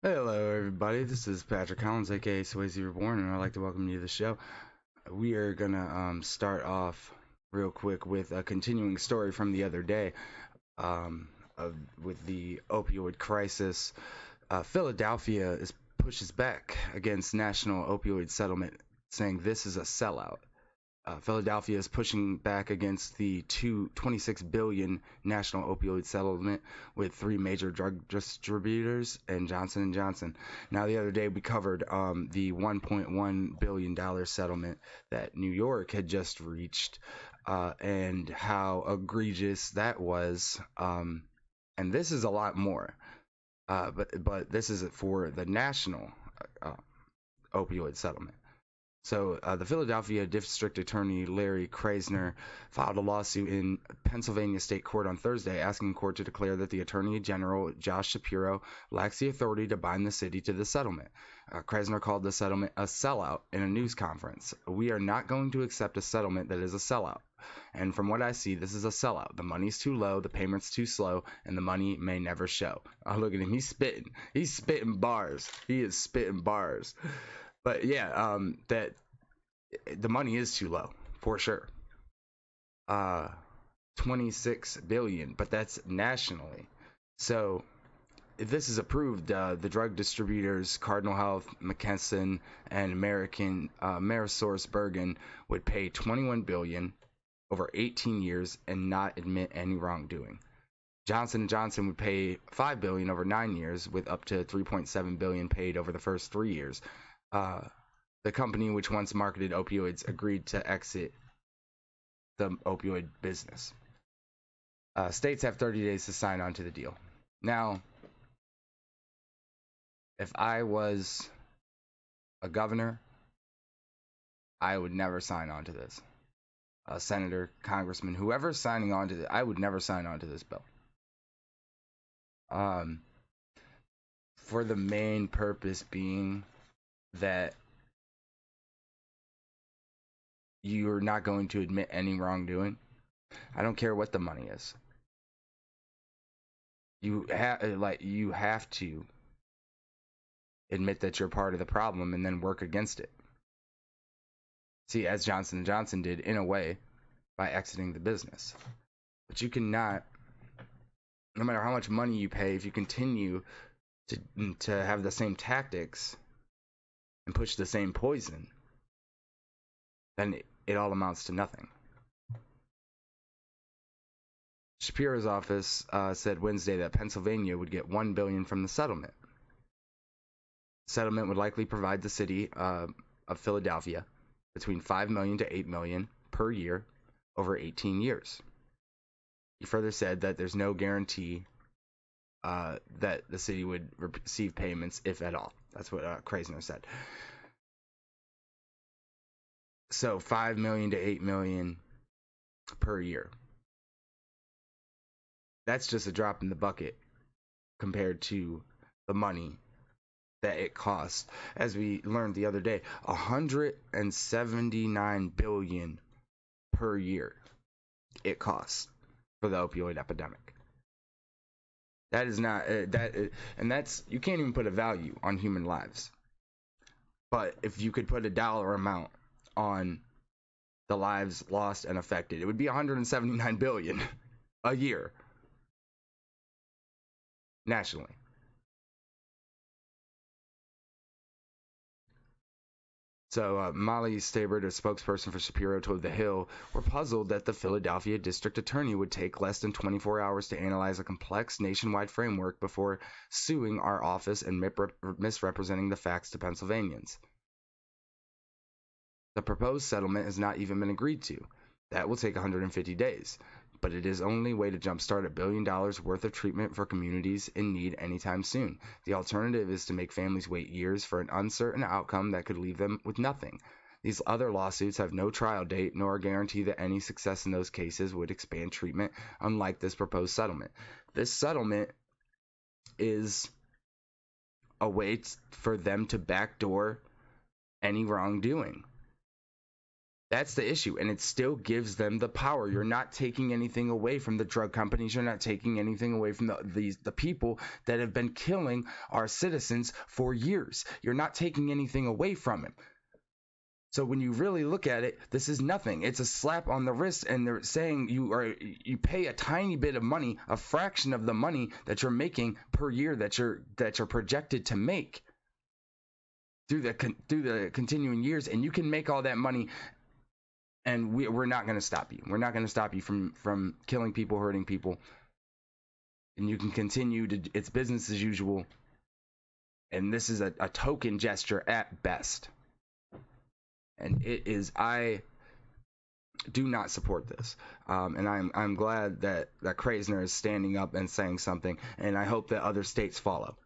Hello, everybody. This is Patrick Collins, aka Swayze Reborn, and I'd like to welcome you to the show. We are gonna start off real quick with a continuing story from the other day, um, with the opioid crisis. Philadelphia pushes back against national opioid settlement, saying this is a sellout. Philadelphia is pushing back against the 26 billion national opioid settlement with three major drug distributors and Johnson and Johnson. Now, the other day we covered the 1.1 billion dollar settlement that New York had just reached, and how egregious that was. And this is a lot more, but this is for the national uh, opioid settlement. So, the Philadelphia District Attorney Larry Krasner filed a lawsuit in Pennsylvania State Court on Thursday, asking the court to declare that the Attorney General Josh Shapiro lacks the authority to bind the city to the settlement. Krasner called the settlement a sellout in a news conference. "We are not going to accept a settlement that is a sellout. And from what I see, this is a sellout. The money's too low, the payment's too slow, and the money may never show." Oh, look at him. He's spitting. He's spitting bars. He is spitting bars. But yeah, that the money is too low for sure. Uh, 26 billion, but that's nationally. So if this is approved, the drug distributors Cardinal Health, McKesson, and American Amerisource Bergen would pay 21 billion over 18 years and not admit any wrongdoing. Johnson and Johnson would pay 5 billion over 9 years, with up to 3.7 billion paid over the first 3 years. Uh, the company, which once marketed opioids, agreed to exit the opioid business. States have 30 days to sign on to the deal. Now, if I was a governor, I would never sign on to this. A senator, congressman, whoever's signing on to this, I would never sign on to this bill. Um, for the main purpose being that you're not going to admit any wrongdoing. I don't care what the money is. You have to admit that you're part of the problem and then work against it. See, as Johnson and Johnson did in a way by exiting the business. But you cannot, no matter how much money you pay, if you continue to have the same tactics and push the same poison, then it all amounts to nothing. Shapiro's office said Wednesday that Pennsylvania would get $1 billion from the settlement. Settlement would likely provide the city of Philadelphia between 5 million to 8 million per year over 18 years. He further said that there's no guarantee that the city would receive payments, if at all. That's what Krasner said. So 5 million to 8 million per year. That's just a drop in the bucket compared to the money that it costs. As we learned the other day, 179 billion per year it costs for the opioid epidemic. That is not and that's, you can't even put a value on human lives. But if you could put a dollar amount on the lives lost and affected, it would be 179 billion a year nationally. So Molly Stabert, a spokesperson for Shapiro, told The Hill, "We're puzzled that the Philadelphia district attorney would take less than 24 hours to analyze a complex nationwide framework before suing our office and misrepresenting the facts to Pennsylvanians. The proposed settlement has not even been agreed to. That will take 150 days. But it is the only way to jumpstart $1 billion worth of treatment for communities in need anytime soon. The alternative is to make families wait years for an uncertain outcome that could leave them with nothing. These other lawsuits have no trial date, nor a guarantee that any success in those cases would expand treatment, unlike this proposed settlement. This settlement is a way for them to backdoor any wrongdoing. That's the issue, and it still gives them the power. You're not taking anything away from the drug companies. You're not taking anything away from the people that have been killing our citizens for years. You're not taking anything away from them. So when you really look at it, this is nothing. It's a slap on the wrist, and they're saying you pay a tiny bit of money, a fraction of the money that you're making per year that you're projected to make through the continuing years, and you can make all that money. And we're not going to stop you. We're not going to stop you from killing people, hurting people. And you can continue it's business as usual. And this is a token gesture at best. And I do not support this. And I'm glad that Krasner is standing up and saying something. And I hope that other states follow.